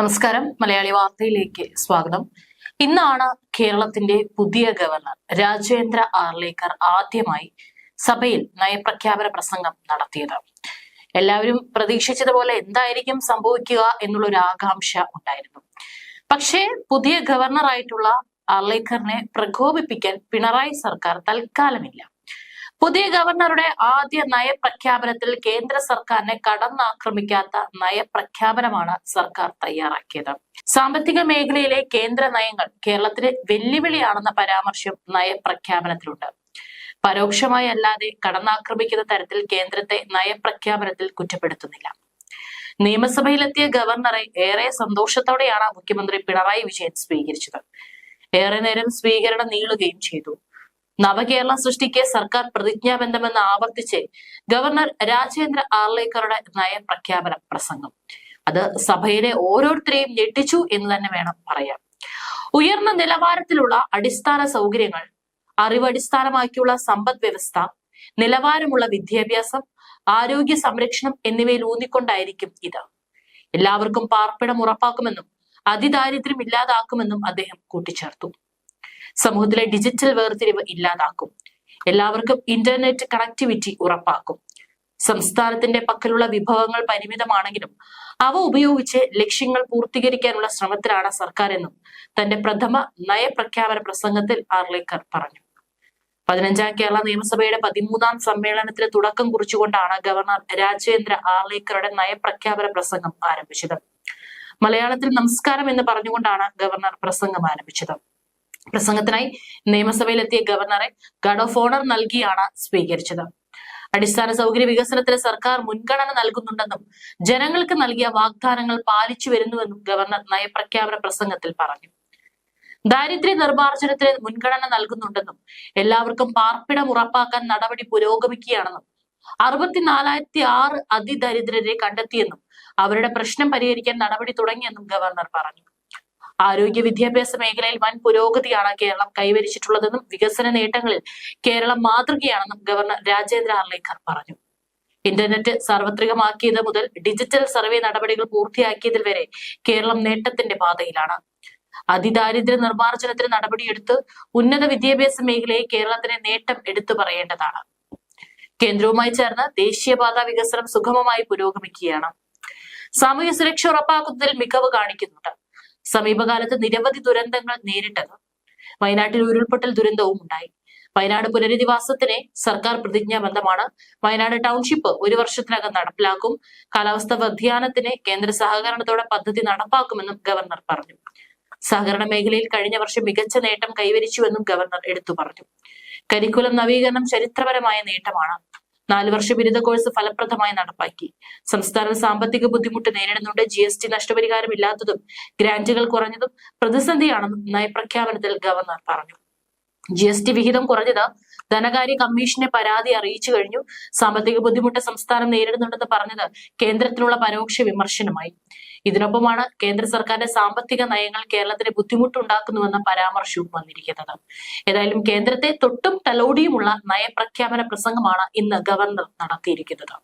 നമസ്കാരം. മലയാളി വാർത്തയിലേക്ക് സ്വാഗതം. ഇന്നാണ് കേരളത്തിന്റെ പുതിയ ഗവർണർ രാജേന്ദ്ര ആർലേക്കർ ആദ്യമായി സഭയിൽ നയപ്രഖ്യാപന പ്രസംഗം നടത്തിയത്. എല്ലാവരും പ്രതീക്ഷിച്ചതുപോലെ എന്തായിരിക്കും സംഭവിക്കുക എന്നുള്ളൊരു ആകാംക്ഷ ഉണ്ടായിരുന്നു. പക്ഷേ പുതിയ ഗവർണറായിട്ടുള്ള ആർലേക്കറിനെ പ്രകോപിപ്പിക്കാൻ പിണറായി സർക്കാർ തൽക്കാലമില്ല. പുതിയ ഗവർണറുടെ ആദ്യ നയപ്രഖ്യാപനത്തിൽ കേന്ദ്ര സർക്കാരിനെ കടന്നാക്രമിക്കാത്ത നയപ്രഖ്യാപനമാണ് സർക്കാർ തയ്യാറാക്കിയത്. സാമ്പത്തിക മേഖലയിലെ കേന്ദ്ര നയങ്ങൾ കേരളത്തിന് വെല്ലുവിളിയാണെന്ന പരാമർശം നയപ്രഖ്യാപനത്തിലുണ്ട്. പരോക്ഷമായി അല്ലാതെ കടന്നാക്രമിക്കുന്ന തരത്തിൽ കേന്ദ്രത്തെ നയപ്രഖ്യാപനത്തിൽ കുറ്റപ്പെടുത്തുന്നില്ല. നിയമസഭയിലെത്തിയ ഗവർണറെ ഏറെ സന്തോഷത്തോടെയാണ് മുഖ്യമന്ത്രി പിണറായി വിജയൻ സ്വീകരിച്ചത്. ഏറെ നേരം സ്വീകരണം നീളുകയും ചെയ്തു. നവകേരള സൃഷ്ടിക്ക് സർക്കാർ പ്രതിജ്ഞാബദ്ധമെന്ന് ആവർത്തിച്ച് ഗവർണർ രാജേന്ദ്ര ആർലേക്കറുടെ നയപ്രഖ്യാപന പ്രസംഗം അത് സഭയിലെ ഓരോരുത്തരെയും ഞെട്ടിച്ചു എന്ന് തന്നെ വേണം പറയാൻ. ഉയർന്ന നിലവാരത്തിലുള്ള അടിസ്ഥാന സൗകര്യങ്ങൾ, അറിവടിസ്ഥാനമാക്കിയുള്ള സമ്പദ് വ്യവസ്ഥ, നിലവാരമുള്ള വിദ്യാഭ്യാസം, ആരോഗ്യ സംരക്ഷണം എന്നിവയിൽ ഊന്നിക്കൊണ്ടായിരിക്കും ഇത്. എല്ലാവർക്കും പാർപ്പിടം ഉറപ്പാക്കുമെന്നും അതിദാരിദ്ര്യം ഇല്ലാതാക്കുമെന്നും അദ്ദേഹം കൂട്ടിച്ചേർത്തു. സമൂഹത്തിലെ ഡിജിറ്റൽ വേർതിരിവ് ഇല്ലാതാക്കും. എല്ലാവർക്കും ഇന്റർനെറ്റ് കണക്ടിവിറ്റി ഉറപ്പാക്കും. സംസ്ഥാനത്തിന്റെ പക്കലുള്ള വിഭവങ്ങൾ പരിമിതമാണെങ്കിലും അവ ഉപയോഗിച്ച് ലക്ഷ്യങ്ങൾ പൂർത്തീകരിക്കാനുള്ള ശ്രമത്തിലാണ് സർക്കാർ എന്നും തന്റെ പ്രഥമ നയപ്രഖ്യാപന പ്രസംഗത്തിൽ ആർലേക്കർ പറഞ്ഞു. 15ാം കേരള നിയമസഭയുടെ 13ാം സമ്മേളനത്തിന് തുടക്കം കുറിച്ചുകൊണ്ടാണ് ഗവർണർ രാജേന്ദ്ര ആർലേക്കറുടെ നയപ്രഖ്യാപന പ്രസംഗം ആരംഭിച്ചത്. മലയാളത്തിൽ നമസ്കാരം എന്ന് പറഞ്ഞുകൊണ്ടാണ് ഗവർണർ പ്രസംഗം ആരംഭിച്ചത്. പ്രസംഗത്തിനായി നിയമസഭയിലെത്തിയ ഗവർണറെ ഗാർഡ് ഓഫ് ഓണർ നൽകിയാണ് സ്വീകരിച്ചത്. അടിസ്ഥാന സൗകര്യ വികസനത്തിന് സർക്കാർ മുൻഗണന നൽകുന്നുണ്ടെന്നും ജനങ്ങൾക്ക് നൽകിയ വാഗ്ദാനങ്ങൾ പാലിച്ചു വരുന്നുവെന്നും ഗവർണർ നയപ്രഖ്യാപന പ്രസംഗത്തിൽ പറഞ്ഞു. ദാരിദ്ര്യ നിർമ്മാർജ്ജനത്തിന് മുൻഗണന നൽകുന്നുണ്ടെന്നും എല്ലാവർക്കും പാർപ്പിടം ഉറപ്പാക്കാൻ നടപടി പുരോഗമിക്കുകയാണെന്നും 64,006 അതിദരിദ്രരെ കണ്ടെത്തിയെന്നും അവരുടെ പ്രശ്നം പരിഹരിക്കാൻ നടപടി തുടങ്ങിയെന്നും ഗവർണർ പറഞ്ഞു. ആരോഗ്യ വിദ്യാഭ്യാസ മേഖലയിൽ വൻ പുരോഗതിയാണ് കേരളം കൈവരിച്ചിട്ടുള്ളതെന്നും വികസന നേട്ടങ്ങളിൽ കേരളം മാതൃകയാണെന്നും ഗവർണർ രാജേന്ദ്ര ആർലേക്കർ പറഞ്ഞു. ഇന്റർനെറ്റ് സാർവത്രികമാക്കിയത് മുതൽ ഡിജിറ്റൽ സർവേ നടപടികൾ പൂർത്തിയാക്കിയതിൽ വരെ കേരളം നേട്ടത്തിന്റെ പാതയിലാണ്. അതിദാരിദ്ര്യ നിർമ്മാർജ്ജനത്തിന് നടപടിയെടുത്ത് ഉന്നത വിദ്യാഭ്യാസ മേഖലയെ കേരളത്തിന്റെ നേട്ടം എടുത്തു പറയേണ്ടതാണ്. കേന്ദ്രവുമായി ചേർന്ന് ദേശീയപാത വികസനം സുഗമമായി പുരോഗമിക്കുകയാണ്. സാമൂഹ്യ സുരക്ഷ ഉറപ്പാക്കുന്നതിൽ മികവ് കാണിക്കുന്നുണ്ട്. സമീപകാലത്ത് നിരവധി ദുരന്തങ്ങൾ നേരിട്ടത്. വയനാട്ടിൽ ഉരുൾപൊട്ടൽ ദുരന്തവും ഉണ്ടായി. വയനാട് പുനരധിവാസത്തിന് സർക്കാർ പ്രതിജ്ഞാബദ്ധമാണ്. വയനാട് ടൗൺഷിപ്പ് 1 വർഷത്തിനകം നടപ്പിലാക്കും. കാലാവസ്ഥാ വ്യതിയാനത്തിന് കേന്ദ്ര സഹകരണത്തോടെ പദ്ധതി നടപ്പാക്കുമെന്നും ഗവർണർ പറഞ്ഞു. സഹകരണ മേഖലയിൽ കഴിഞ്ഞ വർഷം മികച്ച നേട്ടം കൈവരിച്ചുവെന്നും ഗവർണർ എടുത്തു പറഞ്ഞു. കരിക്കുലം നവീകരണം ചരിത്രപരമായ നേട്ടമാണ്. 4 വർഷ ബിരുദ കോഴ്സ് ഫലപ്രദമായി നടപ്പാക്കി. സംസ്ഥാനം സാമ്പത്തിക ബുദ്ധിമുട്ട് നേരിടുന്നുണ്ട്. GST നഷ്ടപരിഹാരം ഇല്ലാത്തതും ഗ്രാന്റുകൾ കുറഞ്ഞതും പ്രതിസന്ധിയാണെന്നും നയപ്രഖ്യാപനത്തിൽ ഗവർണർ പറഞ്ഞു. GST വിഹിതം കുറഞ്ഞത് ധനകാര്യ കമ്മീഷനെ പരാതി അറിയിച്ചു കഴിഞ്ഞു. സാമ്പത്തിക ബുദ്ധിമുട്ട് സംസ്ഥാനം നേരിടുന്നുണ്ടെന്ന് പറഞ്ഞത് കേന്ദ്രത്തിനുള്ള പരോക്ഷ വിമർശനമായി. ഇതിനൊപ്പമാണ് കേന്ദ്ര സർക്കാരിന്റെ സാമ്പത്തിക നയങ്ങൾ കേരളത്തിന് ബുദ്ധിമുട്ടുണ്ടാക്കുന്നുവെന്ന പരാമർശവും വന്നിരിക്കുന്നത്. ഏതായാലും കേന്ദ്രത്തെ തൊട്ടും തലോടിയുമുള്ള നയപ്രഖ്യാപന പ്രസംഗമാണ് ഇന്ന് ഗവർണർ നടത്തിയിരിക്കുന്നത്.